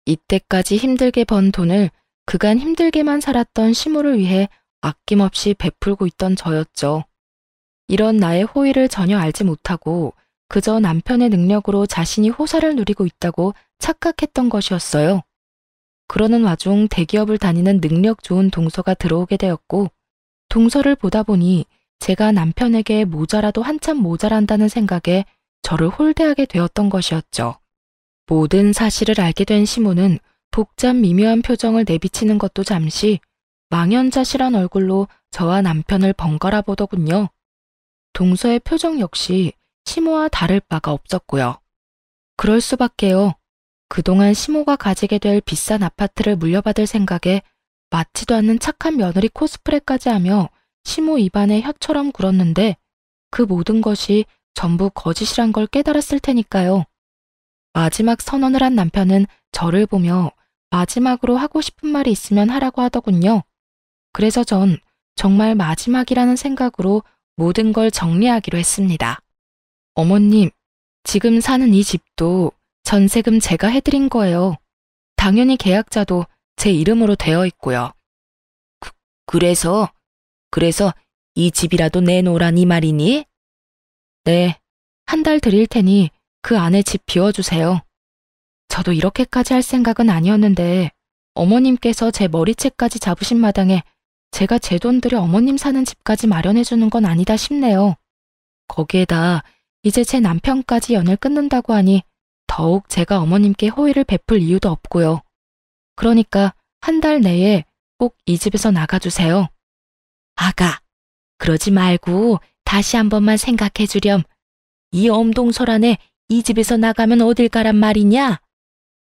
이때까지 힘들게 번 돈을 그간 힘들게만 살았던 시모를 위해 아낌없이 베풀고 있던 저였죠. 이런 나의 호의를 전혀 알지 못하고 그저 남편의 능력으로 자신이 호사를 누리고 있다고 착각했던 것이었어요. 그러는 와중 대기업을 다니는 능력 좋은 동서가 들어오게 되었고 동서를 보다 보니 제가 남편에게 모자라도 한참 모자란다는 생각에 저를 홀대하게 되었던 것이었죠. 모든 사실을 알게 된 시모는 복잡 미묘한 표정을 내비치는 것도 잠시 망연자실한 얼굴로 저와 남편을 번갈아 보더군요. 동서의 표정 역시 시모와 다를 바가 없었고요. 그럴 수밖에요. 그동안 시모가 가지게 될 비싼 아파트를 물려받을 생각에 맞지도 않는 착한 며느리 코스프레까지 하며 시모 입안에 혀처럼 굴었는데 그 모든 것이 전부 거짓이란 걸 깨달았을 테니까요. 마지막 선언을 한 남편은 저를 보며 마지막으로 하고 싶은 말이 있으면 하라고 하더군요. 그래서 전 정말 마지막이라는 생각으로 모든 걸 정리하기로 했습니다. 어머님, 지금 사는 이 집도 전세금 제가 해드린 거예요. 당연히 계약자도 제 이름으로 되어 있고요. 그래서 이 집이라도 내놓으란 이 말이니? 네, 한 달 드릴 테니 그 안에 집 비워주세요. 저도 이렇게까지 할 생각은 아니었는데 어머님께서 제 머리채까지 잡으신 마당에 제가 제 돈 들여 어머님 사는 집까지 마련해주는 건 아니다 싶네요. 거기에다 이제 제 남편까지 연을 끊는다고 하니 더욱 제가 어머님께 호의를 베풀 이유도 없고요. 그러니까 한 달 내에 꼭 이 집에서 나가주세요. 아가, 그러지 말고 다시 한 번만 생각해 주렴. 이 엄동설 안에 이 집에서 나가면 어딜 가란 말이냐?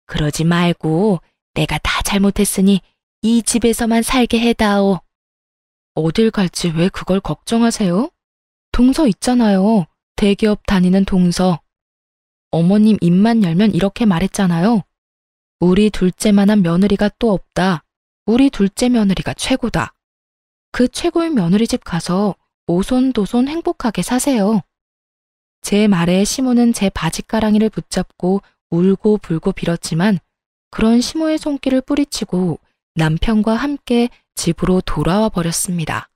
그러지 말고 내가 다 잘못했으니 이 집에서만 살게 해다오. 어딜 갈지 왜 그걸 걱정하세요? 동서 있잖아요. 대기업 다니는 동서. 어머님 입만 열면 이렇게 말했잖아요. 우리 둘째만한 며느리가 또 없다. 우리 둘째 며느리가 최고다. 그 최고의 며느리 집 가서 오손도손 행복하게 사세요. 제 말에 시모는 제 바지가랑이를 붙잡고 울고 불고 빌었지만 그런 시모의 손길을 뿌리치고 남편과 함께 집으로 돌아와 버렸습니다.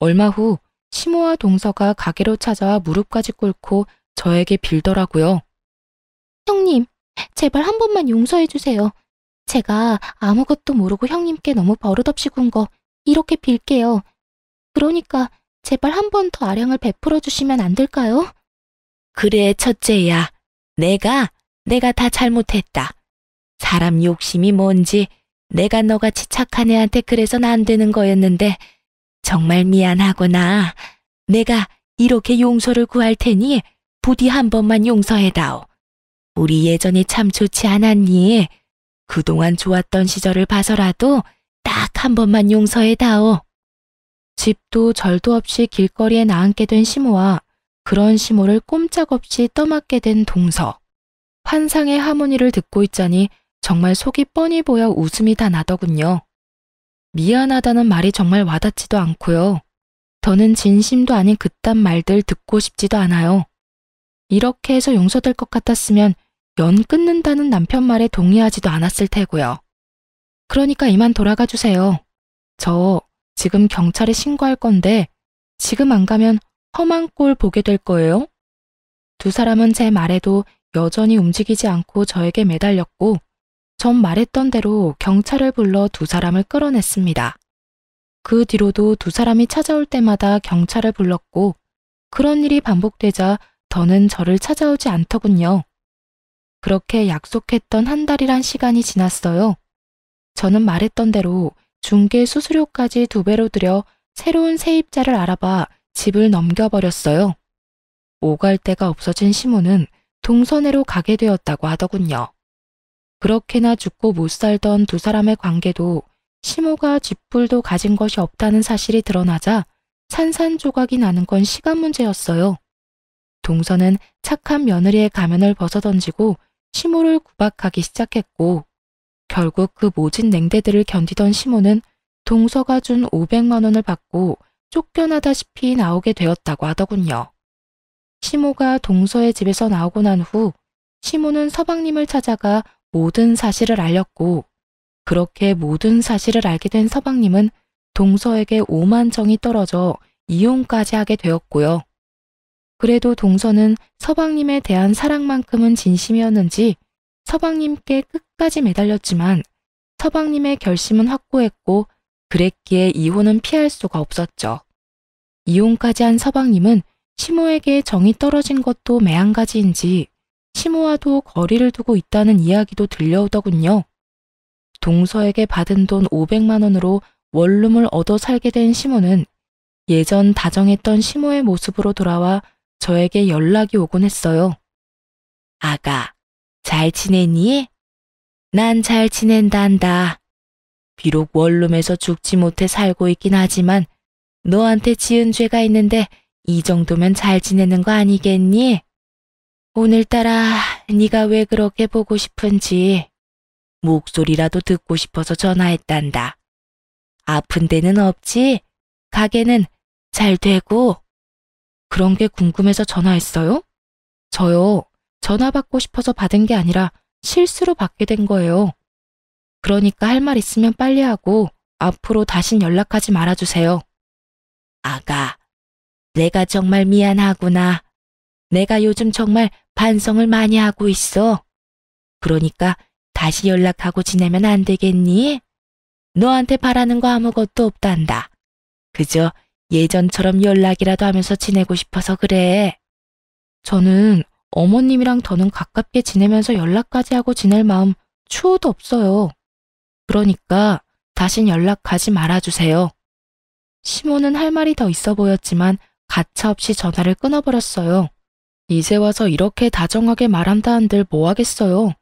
얼마 후 시모와 동서가 가게로 찾아와 무릎까지 꿇고 저에게 빌더라고요. 형님, 제발 한 번만 용서해 주세요. 제가 아무것도 모르고 형님께 너무 버릇없이 군 거 이렇게 빌게요. 그러니까 제발 한 번 더 아량을 베풀어 주시면 안 될까요? 그래, 첫째야. 내가 다 잘못했다. 사람 욕심이 뭔지 내가 너같이 착한 애한테 그래선 안 되는 거였는데 정말 미안하구나. 내가 이렇게 용서를 구할 테니 부디 한 번만 용서해다오. 우리 예전이 참 좋지 않았니? 그동안 좋았던 시절을 봐서라도 딱 한 번만 용서해다오. 집도 절도 없이 길거리에 나앉게 된 시모와 그런 시모를 꼼짝없이 떠맡게 된 동서. 환상의 하모니를 듣고 있자니 정말 속이 뻔히 보여 웃음이 다 나더군요. 미안하다는 말이 정말 와닿지도 않고요. 더는 진심도 아닌 그딴 말들 듣고 싶지도 않아요. 이렇게 해서 용서될 것 같았으면 연 끊는다는 남편 말에 동의하지도 않았을 테고요. 그러니까 이만 돌아가 주세요. 저 지금 경찰에 신고할 건데 지금 안 가면 험한 꼴 보게 될 거예요. 두 사람은 제 말에도 여전히 움직이지 않고 저에게 매달렸고 전 말했던 대로 경찰을 불러 두 사람을 끌어냈습니다. 그 뒤로도 두 사람이 찾아올 때마다 경찰을 불렀고 그런 일이 반복되자 더는 저를 찾아오지 않더군요. 그렇게 약속했던 한 달이란 시간이 지났어요. 저는 말했던 대로 중개 수수료까지 2배로 들여 새로운 세입자를 알아봐 집을 넘겨버렸어요. 오갈 데가 없어진 시모는 동서내로 가게 되었다고 하더군요. 그렇게나 죽고 못 살던 두 사람의 관계도 시모가 쥐뿔도 가진 것이 없다는 사실이 드러나자 산산조각이 나는 건 시간 문제였어요. 동서는 착한 며느리의 가면을 벗어던지고 시모를 구박하기 시작했고 결국 그 모진 냉대들을 견디던 시모는 동서가 준 500만 원을 받고 쫓겨나다시피 나오게 되었다고 하더군요. 시모가 동서의 집에서 나오고 난 후 시모는 서방님을 찾아가 모든 사실을 알렸고 그렇게 모든 사실을 알게 된 서방님은 동서에게 오만정이 떨어져 이혼까지 하게 되었고요. 그래도 동서는 서방님에 대한 사랑만큼은 진심이었는지 서방님께 끝까지 매달렸지만 서방님의 결심은 확고했고 그랬기에 이혼은 피할 수가 없었죠. 이혼까지 한 서방님은 시모에게 정이 떨어진 것도 매한가지인지 시모와도 거리를 두고 있다는 이야기도 들려오더군요. 동서에게 받은 돈 500만 원으로 원룸을 얻어 살게 된 시모는 예전 다정했던 시모의 모습으로 돌아와 저에게 연락이 오곤 했어요. 아가, 잘 지내니? 난 잘 지낸단다. 비록 원룸에서 죽지 못해 살고 있긴 하지만 너한테 지은 죄가 있는데 이 정도면 잘 지내는 거 아니겠니? 오늘따라 네가 왜 그렇게 보고 싶은지 목소리라도 듣고 싶어서 전화했단다. 아픈 데는 없지? 가게는 잘 되고? 그런 게 궁금해서 전화했어요? 저요, 전화 받고 싶어서 받은 게 아니라 실수로 받게 된 거예요. 그러니까 할 말 있으면 빨리 하고 앞으로 다신 연락하지 말아주세요. 아가, 내가 정말 미안하구나. 내가 요즘 정말 반성을 많이 하고 있어. 그러니까 다시 연락하고 지내면 안 되겠니? 너한테 바라는 거 아무것도 없단다. 그저 예전처럼 연락이라도 하면서 지내고 싶어서 그래. 저는 어머님이랑 더는 가깝게 지내면서 연락까지 하고 지낼 마음 추호도 없어요. 그러니까 다신 연락하지 말아주세요. 시모는 할 말이 더 있어 보였지만 가차없이 전화를 끊어버렸어요. 이제 와서 이렇게 다정하게 말한다 한들 뭐 하겠어요.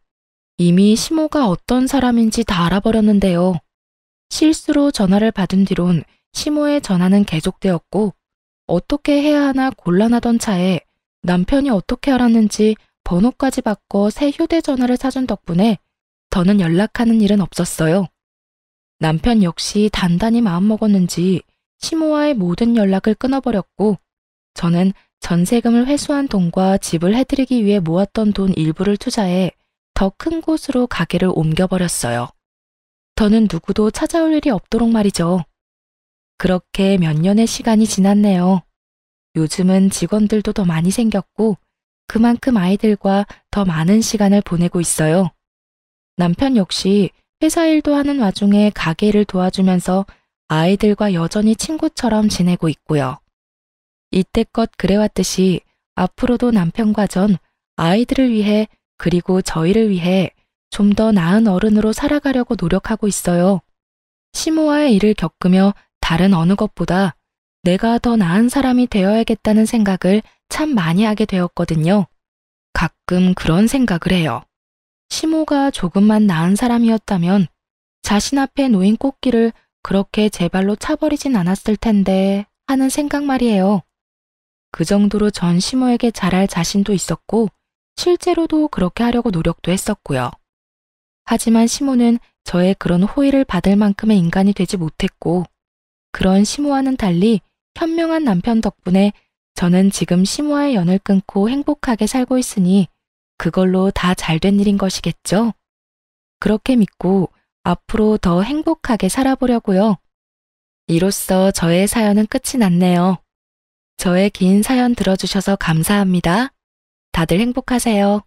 이미 시모가 어떤 사람인지 다 알아버렸는데요. 실수로 전화를 받은 뒤론 시모의 전화는 계속되었고 어떻게 해야 하나 곤란하던 차에 남편이 어떻게 알았는지 번호까지 바꿔 새 휴대전화를 사준 덕분에 더는 연락하는 일은 없었어요. 남편 역시 단단히 마음먹었는지 시모와의 모든 연락을 끊어버렸고 저는 전세금을 회수한 돈과 집을 해드리기 위해 모았던 돈 일부를 투자해 더 큰 곳으로 가게를 옮겨버렸어요. 더는 누구도 찾아올 일이 없도록 말이죠. 그렇게 몇 년의 시간이 지났네요. 요즘은 직원들도 더 많이 생겼고 그만큼 아이들과 더 많은 시간을 보내고 있어요. 남편 역시 회사 일도 하는 와중에 가게 일을 도와주면서 아이들과 여전히 친구처럼 지내고 있고요. 이때껏 그래왔듯이 앞으로도 남편과 전 아이들을 위해 그리고 저희를 위해 좀 더 나은 어른으로 살아가려고 노력하고 있어요. 시모와의 일을 겪으며 다른 어느 것보다 내가 더 나은 사람이 되어야겠다는 생각을 참 많이 하게 되었거든요. 가끔 그런 생각을 해요. 시모가 조금만 나은 사람이었다면 자신 앞에 놓인 꽃길을 그렇게 제 발로 차버리진 않았을 텐데 하는 생각 말이에요. 그 정도로 전 시모에게 잘할 자신도 있었고 실제로도 그렇게 하려고 노력도 했었고요. 하지만 시모는 저의 그런 호의를 받을 만큼의 인간이 되지 못했고 그런 시모와는 달리 현명한 남편 덕분에 저는 지금 시모와의 연을 끊고 행복하게 살고 있으니 그걸로 다 잘된 일인 것이겠죠? 그렇게 믿고 앞으로 더 행복하게 살아보려고요. 이로써 저의 사연은 끝이 났네요. 저의 긴 사연 들어주셔서 감사합니다. 다들 행복하세요.